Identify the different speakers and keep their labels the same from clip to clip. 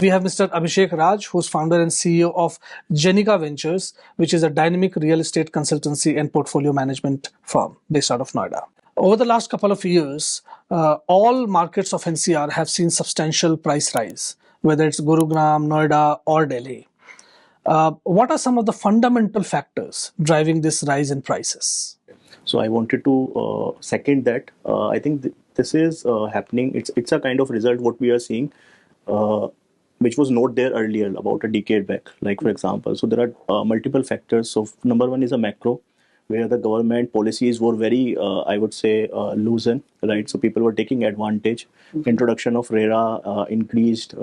Speaker 1: We have Mr. Abhishek Raj, who's founder and CEO of Jenica Ventures, which is a dynamic real estate consultancy and portfolio management firm based out of Noida. Over the last couple of years, all markets of NCR have seen substantial price rise, whether it's Gurugram, Noida, or Delhi. What are some of the fundamental factors driving this rise in prices?
Speaker 2: So I wanted to second that. I think this is happening. It's a kind of result what we are seeing, which was not there earlier about a decade back. Like for example, so there are multiple factors. So number one is a macro, where the government policies were very, I would say, loosen, right? So people were taking advantage. Introduction of RERA increased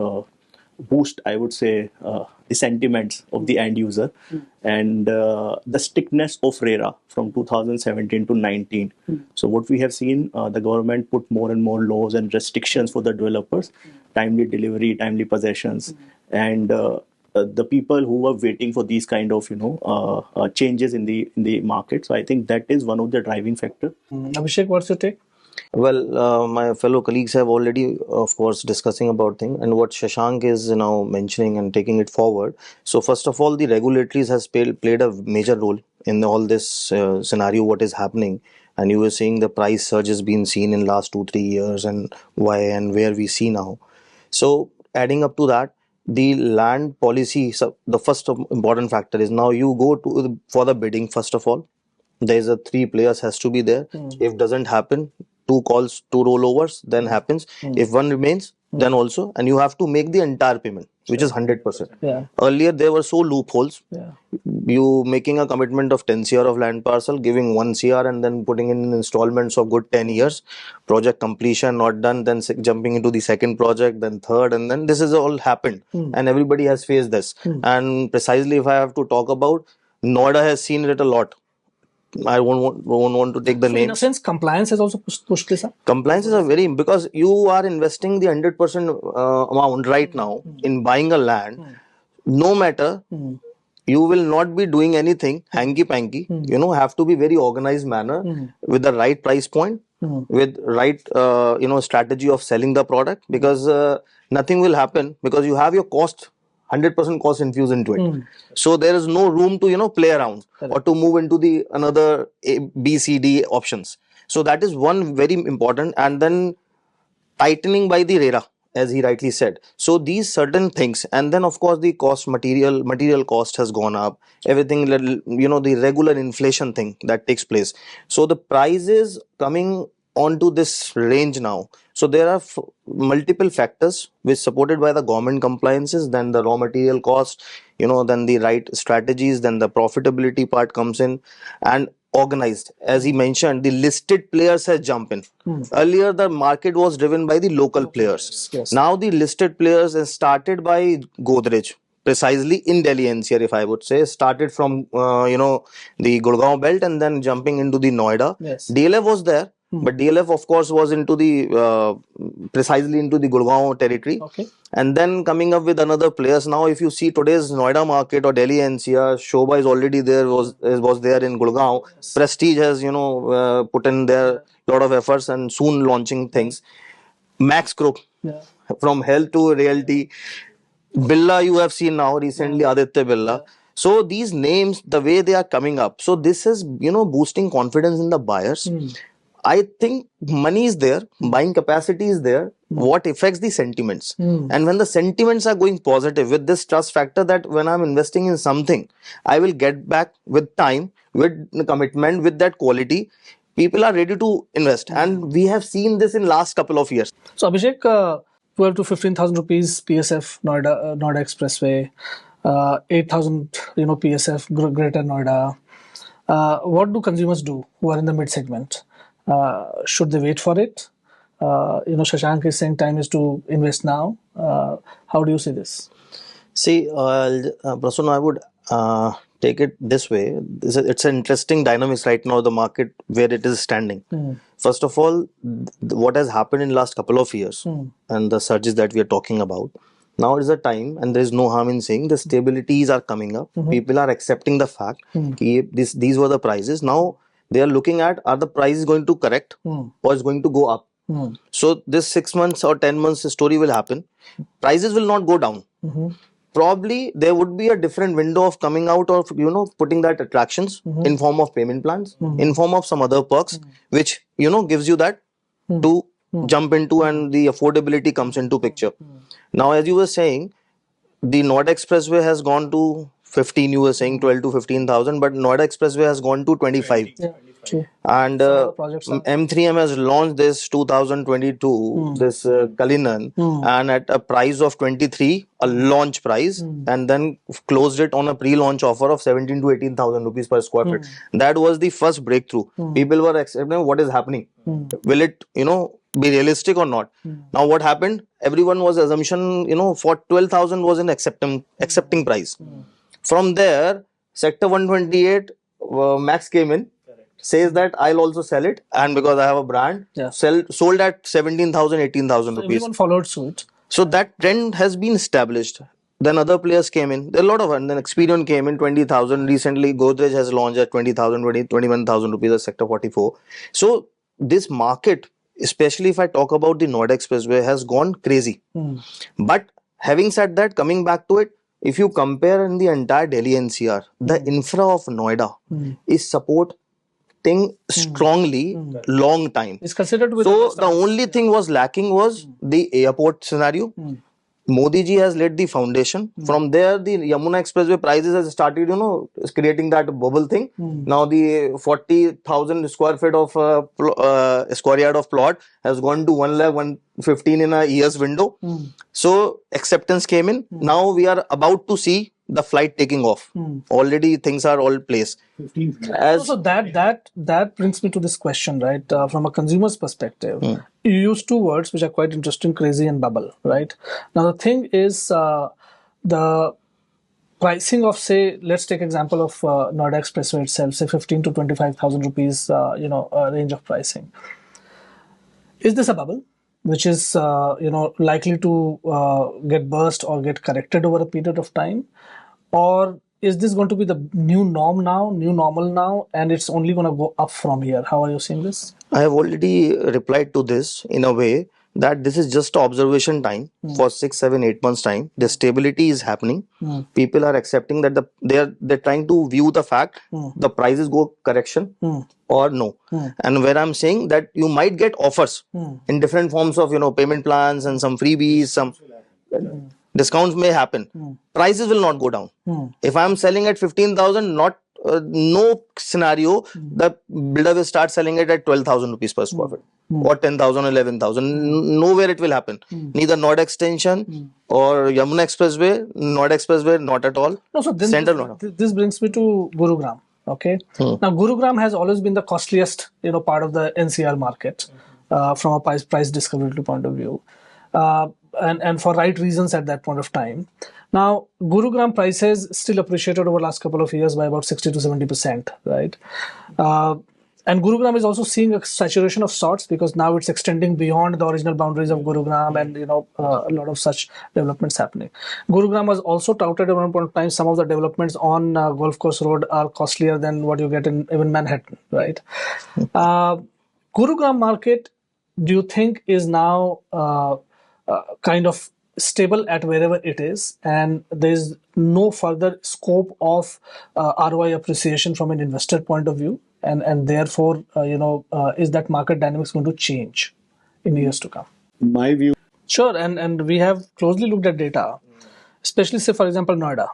Speaker 2: boost, I would say, the sentiments of the end user, and the strictness of RERA from 2017 to 19. So what we have seen, the government put more and more laws and restrictions for the developers, timely delivery, timely possessions, and the people who were waiting for these kind of changes in the market. So I think that is one of the driving factor.
Speaker 1: Abhishek, what's your take?
Speaker 3: Well, my fellow colleagues have already, of course, discussing about things, and what Shashank is now mentioning and taking it forward. So first of all, the regulatories has played a major role in all this scenario, what is happening. And you were seeing the price surge has been seen in last 2-3 years, and why and where we see now. So adding up to that, the land policy, so the first important factor is now you go to for the bidding. First of all, there's a 3 players has to be there. If doesn't happen, 2 calls, 2 rollovers, then happens. If one remains, then also, and you have to make the entire payment, which is 100%. Earlier there were so loopholes. You making a commitment of 10 CR of land parcel, giving 1 CR, and then putting in installments of good 10 years. Project completion not done, then jumping into the second project, then third, and then this has all happened, and everybody has faced this. And precisely, if I have to talk about, Noida has seen it a lot. I won't want to take the name.
Speaker 1: In a sense, compliance has also pushed this up.
Speaker 3: Compliance is a very, because you are investing the 100% amount right now in buying a land. No matter, you will not be doing anything hanky-panky. Have to be very organized manner with the right price point, with right strategy of selling the product, because nothing will happen, because you have your cost 100% cost infused into it. So there is no room to play around or to move into the another A, B, C, D options. So that is one very important. And then tightening by the RERA, as he rightly said. So these certain things, and then of course the cost, material cost has gone up. Everything, the regular inflation thing that takes place. So the prices coming onto this range now. So there are multiple factors which supported by the government compliances, then the raw material cost, then the right strategies, then the profitability part comes in, and organized. As he mentioned, the listed players has jumped in. Earlier, the market was driven by the local players. Now the listed players has started by Godrej. Precisely in Delhi NCR, if I would say, started from the Gurugram belt and then jumping into the Noida. DLF was there. But DLF, of course, was into the precisely into the Gurugram territory, and then coming up with another players. Now, if you see today's Noida market or Delhi NCR, Shobha is already there, was there in Gurugram. Prestige has put in their lot of efforts and soon launching things. Max Group, from health to realty. Birla, you have seen now recently, Aditya Birla. So these names, the way they are coming up, so this is boosting confidence in the buyers. I think money is there, buying capacity is there. What affects the sentiments? And when the sentiments are going positive with this trust factor that when I'm investing in something, I will get back with time, with commitment, with that quality, people are ready to invest. And we have seen this in last couple of years.
Speaker 1: So Abhishek, 12 to 15,000 rupees PSF Noida Expressway, 8,000 PSF Greater Noida. What do consumers do who are in the mid segment? Should they wait for it? Shashank is saying time is to invest now. How do you see this?
Speaker 3: See, Prasanna, I would take it this way. It's an interesting dynamics right now, the market where it is standing. First of all, what has happened in last couple of years and the surges that we are talking about. Now is the time, and there is no harm in saying the stabilities are coming up. People are accepting the fact these were the prices. Now they are looking at, are the prices going to correct or is going to go up? So this 6 months or 10 months story will happen. Prices will not go down. Probably there would be a different window of coming out of, putting that attractions in form of payment plans, in form of some other perks, which, gives you that to jump into, and the affordability comes into picture. Now, as you were saying, the Noida Expressway has gone to 15, you were saying 12 to 15,000, but Noida Expressway has gone to 25.
Speaker 1: Yeah, true.
Speaker 3: And
Speaker 1: Some of the projects are-
Speaker 3: M3M has launched this 2022, this Kalinan, and at a price of 23, a launch price, and then closed it on a pre-launch offer of 17 to 18,000 rupees per square feet. That was the first breakthrough. People were accepting what is happening. Will it, be realistic or not? Now what happened? Everyone was assumption, for 12,000 was an accepting price. From there, Sector 128, Max came in, says that I'll also sell it, and because I have a brand,
Speaker 1: Yeah.
Speaker 3: sold at 17,000, 18,000 rupees.
Speaker 1: Everyone followed suit.
Speaker 3: So that trend has been established. Then other players came in. There are a lot of, and then Experian came in 20,000. Recently, Godrej has launched at 20,000, 21,000 rupees at Sector 44. So this market, especially if I talk about the Noida Expressway, has gone crazy. But having said that, coming back to it, if you compare in the entire Delhi NCR, the infra of Noida is supporting strongly long time.
Speaker 1: It's considered with
Speaker 3: So the only thing was lacking was the airport scenario. Modi ji has laid the foundation. From there, the Yamuna Expressway prices has started, creating that bubble thing. Now the 40,000 square feet of square yard of plot has gone to 1 lakh 115 in a year's window. So acceptance came in. Now we are about to see the flight taking off. Already things are all placed.
Speaker 1: So that brings me to this question, right? From a consumer's perspective, you use two words which are quite interesting: crazy and bubble, right? Now the thing is, the pricing of, say, let's take example of Noida Expressway itself, say 15 to 25,000 rupees, range of pricing. Is this a bubble, which is likely to get burst or get corrected over a period of time, or is this going to be the new normal now, and it's only going to go up from here? How are you seeing this?
Speaker 3: I have already replied to this in a way that this is just observation time for 6, 7, 8 months time. The stability is happening. People are accepting that they're trying to view the fact the prices go correction or no. And where I'm saying that you might get offers in different forms of payment plans and some freebies, some discounts may happen. Prices will not go down. If I'm selling at 15,000, no scenario the builder will start selling it at 12,000 rupees per square feet or 10,000 or 11,000. Nowhere it will happen. Neither Noida Extension or Yamuna Expressway, Noida Expressway, not at all.
Speaker 1: No, so then
Speaker 3: Center
Speaker 1: this brings me to Gurugram. Okay. Now Gurugram has always been the costliest part of the NCR market from a price discoverability point of view. And for right reasons at that point of time. Now, Gurugram prices still appreciated over the last couple of years by about 60 to 70%, right? And Gurugram is also seeing a saturation of sorts because now it's extending beyond the original boundaries of Gurugram, and a lot of such developments happening. Gurugram was also touted at one point of time. Some of the developments on Golf Course Road are costlier than what you get in even Manhattan, right? Gurugram market, do you think is now kind of stable at wherever it is, and there's no further scope of ROI appreciation from an investor point of view, and therefore is that market dynamics going to change in years to come?
Speaker 2: My view.
Speaker 1: Sure, and we have closely looked at data, especially say for example Noida.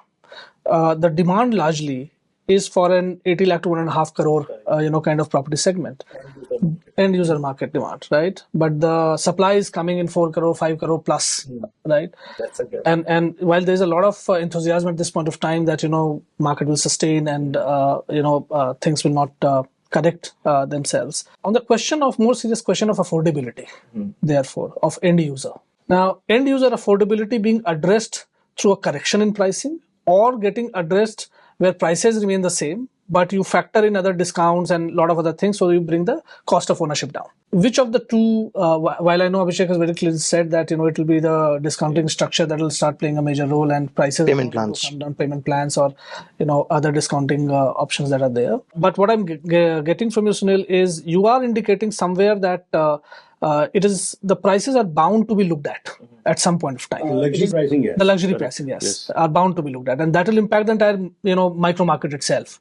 Speaker 1: The demand largely is for an 80 lakh to 1.5 crore kind of property segment, end user market demand, right? But the supply is coming in 4 crore, 5 crore plus, right?
Speaker 2: That's a good.
Speaker 1: And while there's a lot of enthusiasm at this point of time that market will sustain and things will not correct themselves, on the more serious question of affordability, therefore of end user. Now, end user affordability being addressed through a correction in pricing or getting addressed where prices remain the same, but you factor in other discounts and a lot of other things, so you bring the cost of ownership down. Which of the two, while I know Abhishek has very clearly said that it will be the discounting structure that will start playing a major role, and prices
Speaker 3: Payment
Speaker 1: will
Speaker 3: plans.
Speaker 1: come down, payment plans or other discounting options that are there. But what I'm getting from you, Sunil, is you are indicating somewhere that it is the prices are bound to be looked at some point of time.
Speaker 4: Luxury pricing, yes.
Speaker 1: The luxury pricing, yes, are bound to be looked at, and that will impact the entire micro market itself.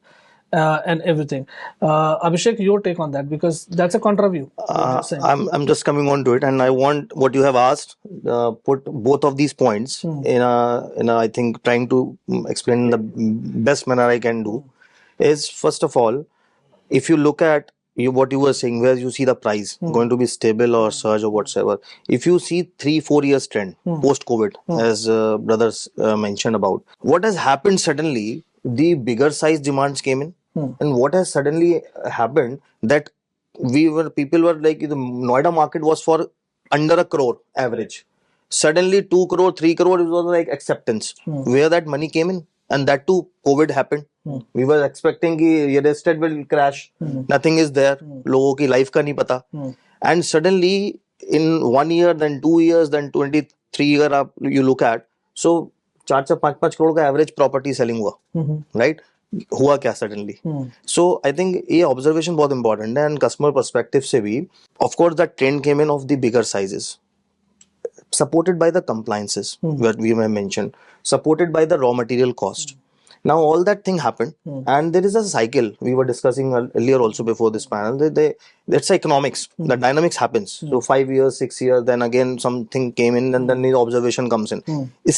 Speaker 1: And everything. Abhishek, your take on that, because that's a contra view.
Speaker 3: I'm just coming on to it, and I want what you have asked, put both of these points in a I think trying to explain in the best manner I can do. Is first of all, if you look at what you were saying, where you see the price going to be stable or surge or whatsoever. If you see 3-4 years trend post COVID, as brothers mentioned about, what has happened suddenly, the bigger size demands came in. And what has suddenly happened that people were like, the Noida market was for under 1 crore average. Suddenly 2 crore, 3 crore was like acceptance. Where that money came in, and that too COVID happened. We were expecting that real estate will crash. Nothing is there. Logo ki life ka nahi pata. And suddenly in 1 year, then 2 years, then 23 year up, you look at, so 4-5 crore ka average property selling hua, right? हुआ क्या suddenly so I think ये observation बहुत important है and customer perspective से भी of course that trend came in of the bigger sizes supported by the compliances that we may mention, supported by the raw material cost. Now all that thing happened, and there is a cycle we were discussing earlier also before this panel. That's economics. The dynamics happens. So 5 years, 6 years, then again something came in, and then the observation comes in.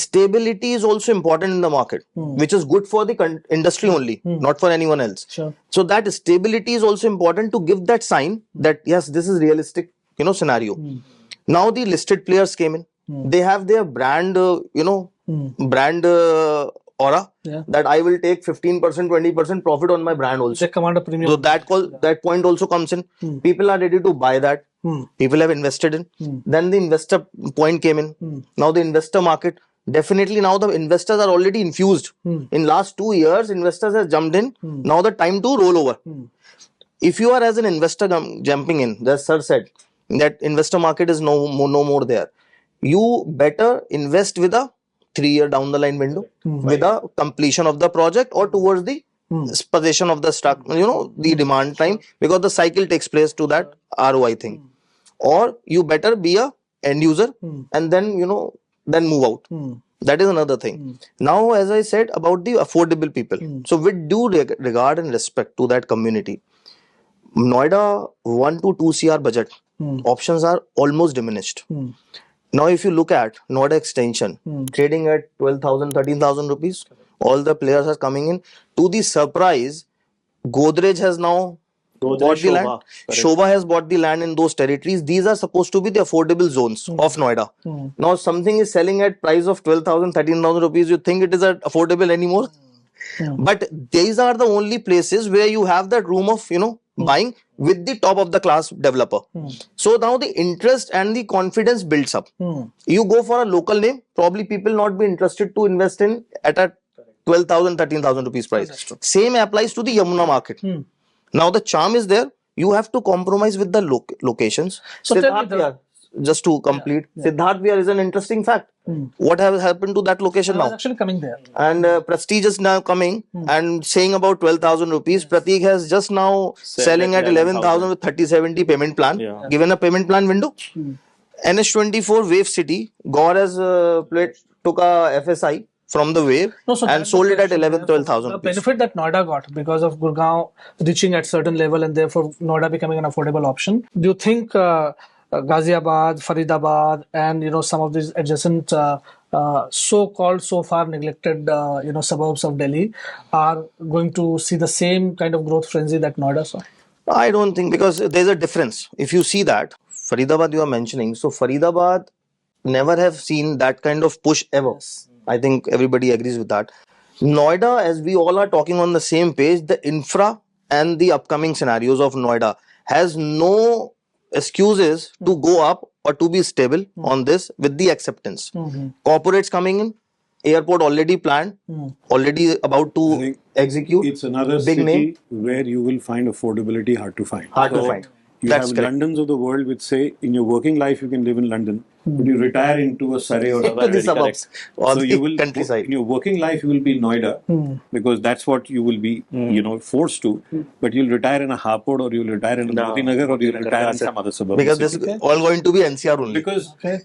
Speaker 3: Stability is also important in the market, which is good for the industry only, not for anyone else.
Speaker 1: Sure.
Speaker 3: So that stability is also important to give that sign that yes, this is realistic, scenario. Now the listed players came in. They have their brand, brand aura that I will take 15%, 20% profit on my brand also.
Speaker 1: They command a premium.
Speaker 3: So that point also comes in. People are ready to buy that. People have invested in. Then the investor point came in. Now the investor market. Definitely now the investors are already infused. In last 2 years, investors have jumped in. Now the time to roll over. If you are as an investor jumping in, the sir said that investor market is no more there. You better invest with a 3-year down the line window, with the completion of the project or towards the possession of the stock, the demand time, because the cycle takes place to that ROI thing. Or you better be a end user and then, then move out. That is another thing. Now, as I said about the affordable people, so with due regard and respect to that community, Noida 1 to 2 CR budget options are almost diminished. Now, if you look at Noida extension, trading at 12,000, 13,000 rupees, all the players are coming in. To the surprise, Godrej has now bought the land. Shobha has bought the land in those territories. These are supposed to be the affordable zones of Noida. Now, something is selling at price of 12,000, 13,000 rupees. You think it is affordable anymore? But these are the only places where you have that room of, buying with the top of the class developer. So now the interest and the confidence builds up. You go for a local name, probably people not be interested to invest in at a 12,000, 13,000 rupees price. Same applies to the Yamuna market. Now the charm is there. You have to compromise with the locations.
Speaker 1: So
Speaker 3: just to complete, Siddharth Vihar is an interesting fact. What has happened to that location now?
Speaker 1: Actually coming there.
Speaker 3: And Prestige is now coming and saying about 12,000 rupees. Prateek has just now selling at 11,000 with 30-70 payment plan. Given a payment plan window. NH24 Wave City, Gaur has took a FSI from the Wave and sold it at 11,000-12,000
Speaker 1: The benefit that Noida got because of Gurugram reaching at certain level and therefore Noida becoming an affordable option. Do you think Ghaziabad, Faridabad, and some of these adjacent so-called so far neglected suburbs of Delhi are going to see the same kind of growth frenzy that Noida saw?
Speaker 3: I don't think, because there's a difference. If you see that Faridabad you are mentioning, so Faridabad never have seen that kind of push ever. I think everybody agrees with that. Noida, as we all are talking on the same page, the infra and the upcoming scenarios of Noida has no excuses to go up or to be stable on this with the acceptance. Corporates coming in, airport already planned, already about to execute.
Speaker 4: It's another
Speaker 3: big
Speaker 4: city
Speaker 3: name
Speaker 4: where you will find affordability hard to find.
Speaker 3: Hard to find.
Speaker 4: You
Speaker 3: That's
Speaker 4: have
Speaker 3: correct.
Speaker 4: Londons of the world which say in your working life you can live in London, but you retire into a Surrey or
Speaker 3: Into the
Speaker 4: somewhere.
Speaker 3: suburbs or
Speaker 4: So
Speaker 3: the
Speaker 4: you will
Speaker 3: countryside.
Speaker 4: in your working life you will be in Noida because that's what you will be forced to. But you'll retire in a Hapod or you'll retire in a Modi Nagar or you'll retire in some other suburb.
Speaker 3: Because this is all going to be NCR only.
Speaker 4: Because
Speaker 1: Okay.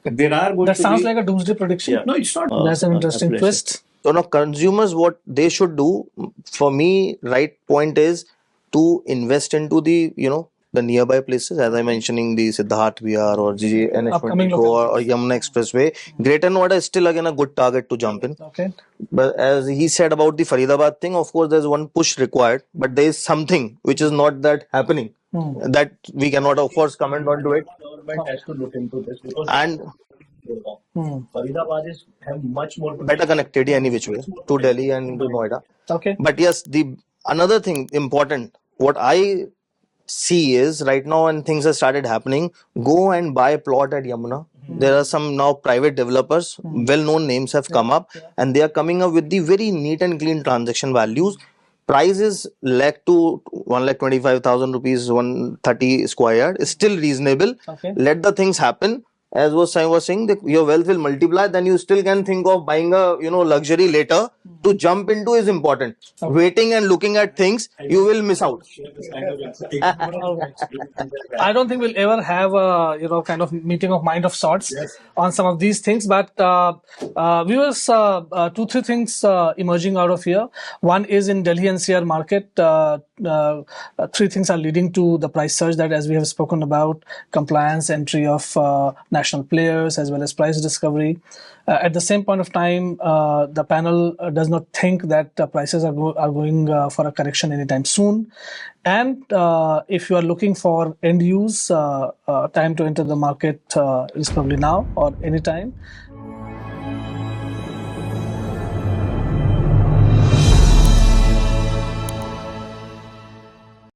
Speaker 4: there are going
Speaker 1: That
Speaker 4: to
Speaker 1: sounds
Speaker 4: be
Speaker 1: like a doomsday prediction.
Speaker 4: no, it's not.
Speaker 1: That's an interesting twist.
Speaker 3: So now consumers, what they should do, for me, right point is to invest into the, the nearby places, as I mentioning the Siddharth VR or
Speaker 1: Upcoming
Speaker 3: GNH24 or Yamuna Expressway. Greater Noida is still again a good target to jump in.
Speaker 1: Okay.
Speaker 3: But as he said about the Faridabad thing, of course, there's one push required, but there is something which is not that happening. That we cannot, of course, comment onto it.
Speaker 2: Government has to look into this because
Speaker 3: And
Speaker 2: Faridabad is have much more
Speaker 3: better connectivity any which way to Delhi and to Noida.
Speaker 1: Okay.
Speaker 3: But yes, the another thing important, what I see is right now when things have started happening, go and buy a plot at Yamuna. There are some now private developers, well-known names have come up, and they are coming up with the very neat and clean transaction values. Price is lakh to 1,25,000 rupees, 130 square yard is still reasonable.
Speaker 1: Okay.
Speaker 3: Let the things happen. As was saying, that your wealth will multiply. Then you still can think of buying a luxury later. To jump into is important. Waiting and looking at things, you will miss out.
Speaker 1: I don't think we'll ever have a kind of meeting of mind of sorts on some of these things, but viewers, 2-3 things emerging out of here. One is in Delhi NCR market. 3 things are leading to the price surge that, as we have spoken about, compliance, entry of national players, as well as price discovery. At the same point of time, the panel does not think that prices are going for a correction anytime soon. And if you are looking for end use, time to enter the market is probably now or anytime.